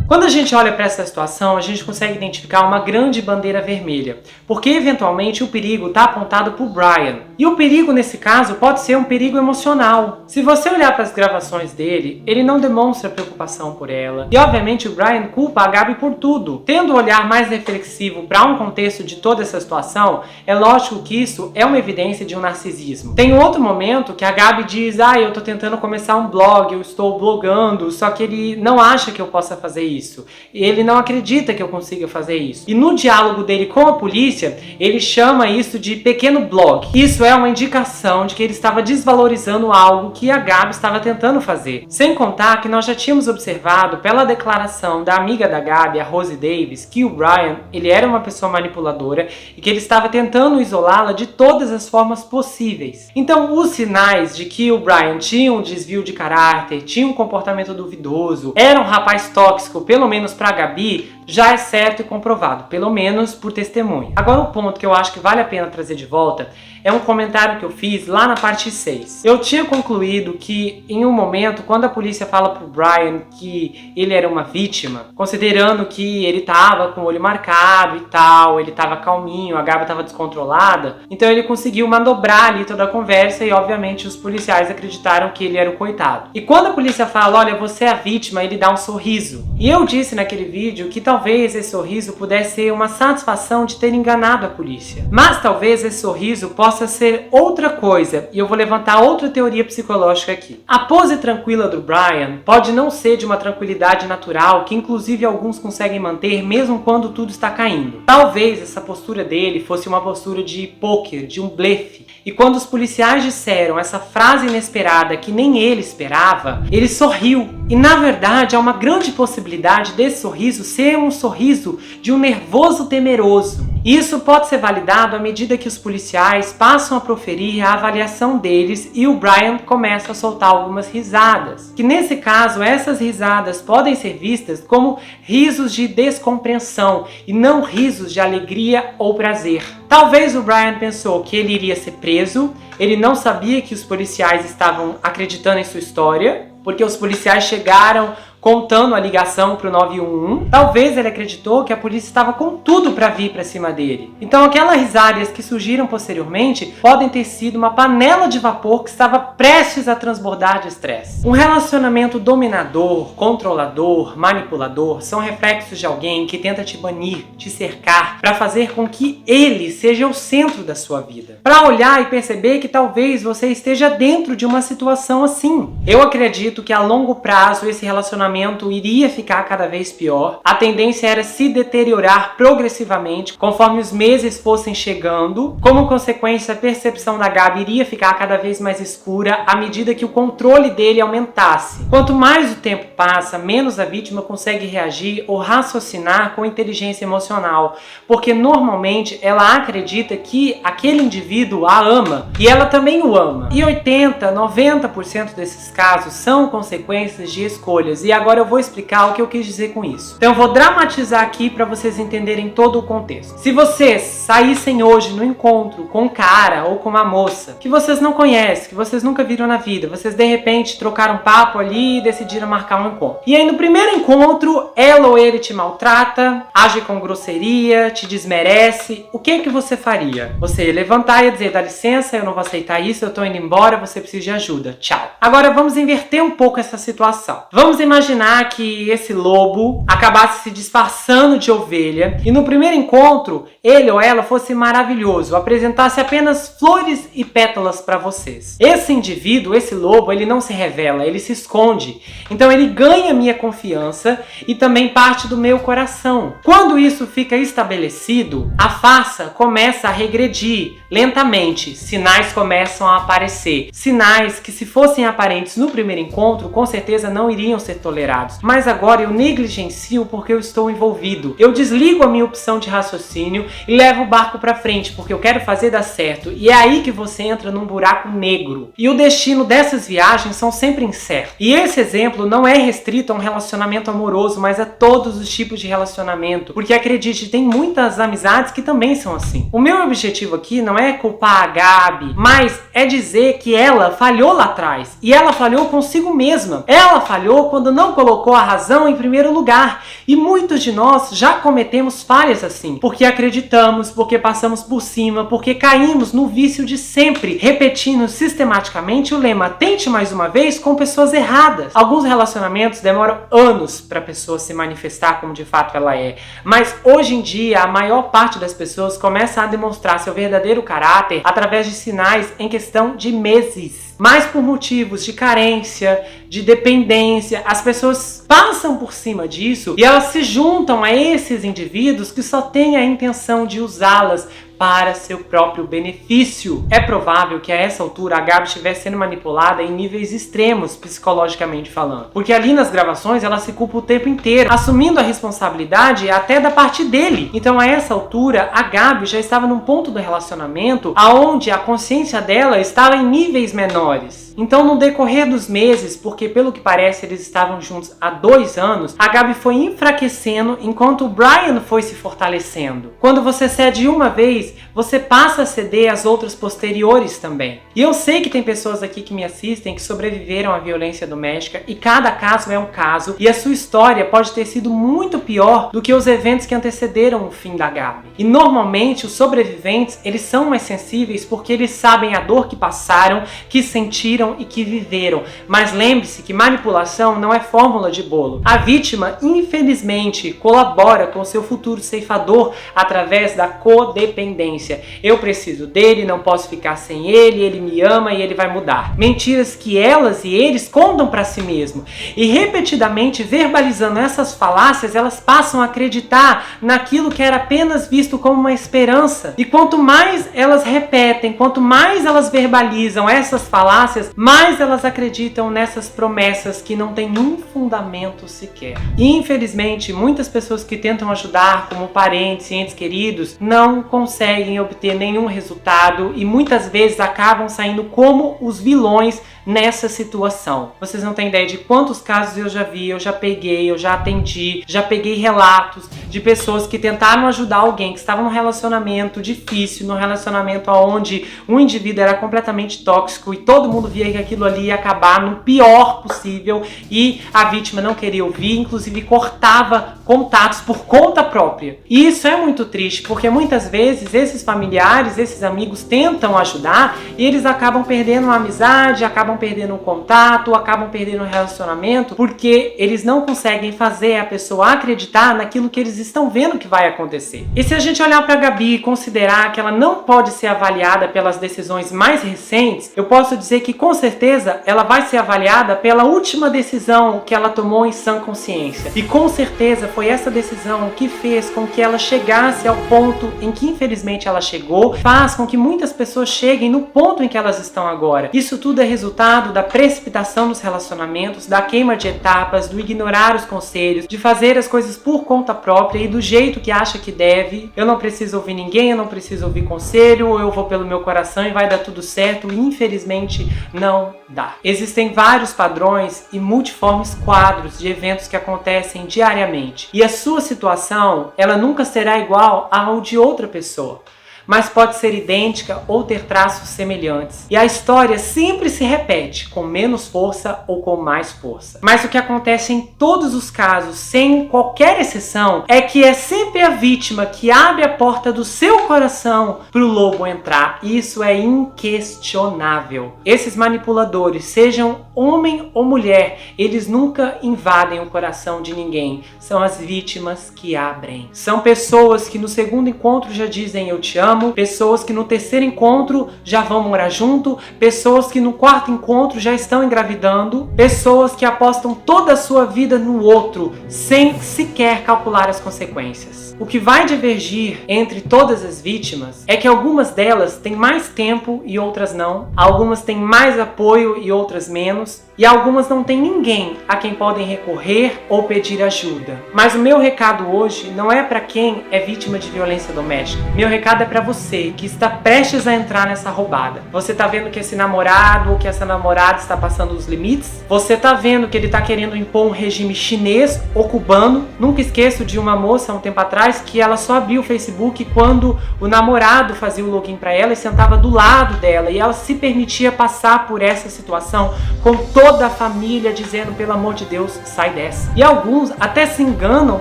Quando a gente olha para essa situação, a gente consegue identificar uma grande bandeira vermelha, porque eventualmente o perigo está apontado para o Brian. E o perigo nesse caso pode ser um perigo emocional. Se você olhar para as gravações dele, ele não demonstra preocupação por ela. E obviamente o Brian culpa a Gabi por tudo. Tendo um olhar mais reflexivo para um contexto de toda essa situação, é lógico que isso é uma evidência de um narcisismo. Tem outro momento que a Gabi diz: eu tô tentando começar um blog, eu estou blogando, só que ele não acha que eu possa fazer isso. Ele não acredita que eu consiga fazer isso. E no diálogo dele com a polícia, ele chama isso de pequeno blog. Isso é uma indicação de que ele estava desvalorizando algo que a Gabi estava tentando fazer. Sem contar que nós já tínhamos observado pela declaração da amiga da Gabi, a Rosie Davis, que o Brian, ele era uma pessoa manipuladora e que ele estava tentando isolá-la de todas as formas possíveis. Então, os sinais de que o Brian tinha um desvio de caráter, tinha um comportamento duvidoso, era um rapaz tóxico, pelo menos para a Gabi, já é certo e comprovado, pelo menos por testemunha. Agora, o ponto que eu acho que vale a pena trazer de volta é um comentário que eu fiz lá na parte 6. Eu tinha concluído que em um momento, quando a polícia fala pro Brian que ele era uma vítima, considerando que ele tava com o olho marcado e tal, ele tava calminho, a Gabi tava descontrolada, então ele conseguiu manobrar ali toda a conversa e obviamente os policiais acreditaram que ele era o coitado. E quando a polícia fala: olha, você é a vítima, ele dá um sorriso. E eu disse naquele vídeo que talvez esse sorriso pudesse ser uma satisfação de ter enganado a polícia. Mas talvez esse sorriso possa ser outra coisa, e eu vou levantar outra teoria psicológica aqui. A pose tranquila do Brian pode não ser de uma tranquilidade natural, que inclusive alguns conseguem manter mesmo quando tudo está caindo. Talvez essa postura dele fosse uma postura de pôquer, de um blefe. E quando os policiais disseram essa frase inesperada que nem ele esperava, ele sorriu. E na verdade há uma grande possibilidade desse sorriso ser um sorriso de um nervoso temeroso. E isso pode ser validado à medida que os policiais passam a proferir a avaliação deles e o Brian começa a soltar algumas risadas. Que nesse caso, essas risadas podem ser vistas como risos de descompreensão e não risos de alegria ou prazer. Talvez o Brian pensou que ele iria ser preso, ele não sabia que os policiais estavam acreditando em sua história, porque os policiais chegaram contando a ligação pro 911. Talvez ele acreditou que a polícia estava com tudo para vir para cima dele. Então aquelas risadas que surgiram posteriormente podem ter sido uma panela de vapor que estava prestes a transbordar de estresse. Um relacionamento dominador, controlador, manipulador são reflexos de alguém que tenta te banir, te cercar, para fazer com que ele seja o centro da sua vida. Para olhar e perceber que talvez você esteja dentro de uma situação assim. Eu acredito que a longo prazo esse relacionamento iria ficar cada vez pior. A tendência era se deteriorar progressivamente conforme os meses fossem chegando. Como consequência, a percepção da Gabi iria ficar cada vez mais escura à medida que o controle dele aumentasse. Quanto mais o tempo passa, menos a vítima consegue reagir ou raciocinar com inteligência emocional, porque normalmente ela acredita que aquele indivíduo a ama e ela também o ama. E 80, 90% desses casos são consequências de escolhas. E agora eu vou explicar o que eu quis dizer com isso. Então eu vou dramatizar aqui para vocês entenderem todo o contexto. Se vocês saíssem hoje no encontro com um cara ou com uma moça que vocês não conhecem, que vocês nunca viram na vida, vocês de repente trocaram papo ali e decidiram marcar um encontro. E aí no primeiro encontro, ela ou ele te maltrata, age com grosseria, te desmerece, o que você faria? Você ia levantar e ia dizer: dá licença, eu não vou aceitar isso, eu tô indo embora, você precisa de ajuda, tchau. Agora vamos inverter um pouco essa situação. Vamos imaginar que esse lobo acabasse se disfarçando de ovelha e no primeiro encontro ele ou ela fosse maravilhoso, apresentasse apenas flores e pétalas para vocês. Esse indivíduo, esse lobo, ele não se revela, ele se esconde. Então ele ganha minha confiança e também parte do meu coração. Quando isso fica estabelecido, a farsa começa a regredir lentamente, sinais começam a aparecer. Sinais que, se fossem aparentes no primeiro encontro, com certeza não iriam ser tolerados. Mas agora eu negligencio porque eu estou envolvido. Eu desligo a minha opção de raciocínio e levo o barco para frente porque eu quero fazer dar certo. E é aí que você entra num buraco negro. E o destino dessas viagens são sempre incertos. E esse exemplo não é restrito a um relacionamento amoroso, mas a todos os tipos de relacionamento. Porque acredite, tem muitas amizades que também são assim. O meu objetivo aqui não é culpar a Gabi, mas é dizer que ela falhou lá atrás. E ela falhou consigo mesma. Ela falhou quando não não colocou a razão em primeiro lugar. E muitos de nós já cometemos falhas assim, porque acreditamos, porque passamos por cima, porque caímos no vício de sempre, repetindo sistematicamente o lema "tente mais uma vez" com pessoas erradas. Alguns relacionamentos demoram anos para a pessoa se manifestar como de fato ela é, mas hoje em dia a maior parte das pessoas começa a demonstrar seu verdadeiro caráter através de sinais em questão de meses. Mas por motivos de carência, de dependência, as pessoas passam por cima disso e elas se juntam a esses indivíduos que só têm a intenção de usá-las para seu próprio benefício. É provável que a essa altura a Gabi estivesse sendo manipulada em níveis extremos, psicologicamente falando. Porque ali nas gravações ela se culpa o tempo inteiro, assumindo a responsabilidade até da parte dele. Então a essa altura a Gabi já estava num ponto do relacionamento aonde a consciência dela estava em níveis menores. Então no decorrer dos meses, porque pelo que parece eles estavam juntos há 2 anos, a Gabi foi enfraquecendo enquanto o Brian foi se fortalecendo. Quando você cede uma vez, você passa a ceder às outras posteriores também. E eu sei que tem pessoas aqui que me assistem que sobreviveram à violência doméstica e cada caso é um caso e a sua história pode ter sido muito pior do que os eventos que antecederam o fim da Gabi. E normalmente os sobreviventes, eles são mais sensíveis porque eles sabem a dor que passaram, que sentiram e que viveram. Mas lembre-se que manipulação não é fórmula de bolo. A vítima, infelizmente, colabora com seu futuro ceifador através da codependência. Eu preciso dele, não posso ficar sem ele, ele me ama e ele vai mudar. Mentiras que elas e eles contam para si mesmo. E repetidamente verbalizando essas falácias, elas passam a acreditar naquilo que era apenas visto como uma esperança. E quanto mais elas repetem, quanto mais elas verbalizam essas falácias, mais elas acreditam nessas promessas que não têm um fundamento sequer. E infelizmente, muitas pessoas que tentam ajudar, como parentes e entes queridos, não conseguem obter nenhum resultado e muitas vezes acabam saindo como os vilões nessa situação. Vocês não têm ideia de quantos casos eu já vi, eu já peguei, eu já atendi, já peguei relatos de pessoas que tentaram ajudar alguém que estava num relacionamento difícil, num relacionamento onde um indivíduo era completamente tóxico e todo mundo via que aquilo ali ia acabar no pior possível e a vítima não queria ouvir, inclusive cortava contatos por conta própria. E isso é muito triste, porque muitas vezes esses familiares, esses amigos tentam ajudar e eles acabam perdendo a amizade, acabam perdendo um contato, acabam perdendo um relacionamento, porque eles não conseguem fazer a pessoa acreditar naquilo que eles estão vendo que vai acontecer. E se a gente olhar para a Gabi e considerar que ela não pode ser avaliada pelas decisões mais recentes, eu posso dizer que com certeza ela vai ser avaliada pela última decisão que ela tomou em sã consciência. E com certeza foi essa decisão que fez com que ela chegasse ao ponto em que infelizmente ela chegou, faz com que muitas pessoas cheguem no ponto em que elas estão agora. Isso tudo é resultado da precipitação nos relacionamentos, da queima de etapas, do ignorar os conselhos, de fazer as coisas por conta própria e do jeito que acha que deve. Eu não preciso ouvir ninguém, eu não preciso ouvir conselho, eu vou pelo meu coração e vai dar tudo certo. E infelizmente não dá. Existem vários padrões e multiformes quadros de eventos que acontecem diariamente. E a sua situação, ela nunca será igual ao de outra pessoa, mas pode ser idêntica ou ter traços semelhantes. E a história sempre se repete, com menos força ou com mais força. Mas o que acontece em todos os casos, sem qualquer exceção, é que é sempre a vítima que abre a porta do seu coração para o lobo entrar. E isso é inquestionável. Esses manipuladores, sejam homem ou mulher, eles nunca invadem o coração de ninguém. São as vítimas que abrem. São pessoas que no segundo encontro já dizem "eu te amo", pessoas que no terceiro encontro já vão morar junto, pessoas que no quarto encontro já estão engravidando, pessoas que apostam toda a sua vida no outro, sem sequer calcular as consequências. O que vai divergir entre todas as vítimas é que algumas delas têm mais tempo e outras não, algumas têm mais apoio e outras menos, e algumas não têm ninguém a quem podem recorrer ou pedir ajuda. Mas o meu recado hoje não é para quem é vítima de violência doméstica. Meu recado é para você que está prestes a entrar nessa roubada. Você tá vendo que esse namorado ou que essa namorada está passando os limites? Você tá vendo que ele tá querendo impor um regime chinês ou cubano? Nunca esqueço de uma moça há um tempo atrás que ela só abria o Facebook quando o namorado fazia o login para ela e sentava do lado dela, e ela se permitia passar por essa situação com toda a família dizendo, pelo amor de Deus, sai dessa. E alguns até se enganam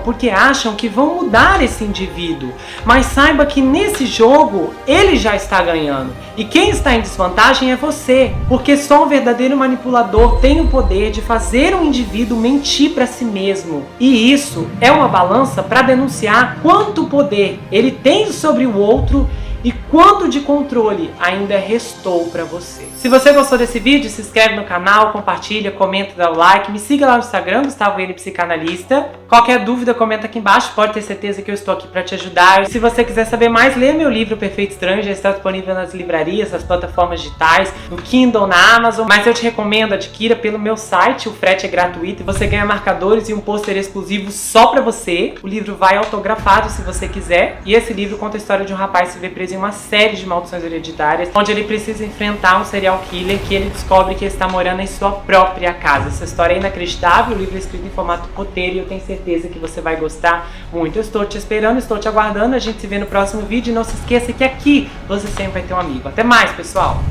porque acham que vão mudar esse indivíduo, mas saiba que nesse jogo ele já está ganhando, e quem está em desvantagem é você, porque só um verdadeiro manipulador tem o poder de fazer um indivíduo mentir para si mesmo, e isso é uma balança para denunciar quanto poder ele tem sobre o outro e quanto de controle ainda restou para você. Se você gostou desse vídeo, se inscreve no canal, compartilha, comenta, dá o like, me siga lá no Instagram, Gustavo N Psicanalista. Qualquer dúvida, comenta aqui embaixo, pode ter certeza que eu estou aqui para te ajudar. E se você quiser saber mais, leia meu livro Perfeito Estranho, já está disponível nas livrarias, nas plataformas digitais, no Kindle, na Amazon, mas eu te recomendo, adquira pelo meu site, o frete é gratuito e você ganha marcadores e um pôster exclusivo só para você. O livro vai autografado se você quiser, e esse livro conta a história de um rapaz que se vê preso em uma série de maldições hereditárias, onde ele precisa enfrentar um serial killer que ele descobre que ele está morando em sua própria casa. Essa história é inacreditável, o livro é escrito em formato roteiro e eu tenho certeza que você vai gostar muito. Eu estou te esperando, estou te aguardando, a gente se vê no próximo vídeo e não se esqueça que aqui você sempre vai ter um amigo. Até mais, pessoal!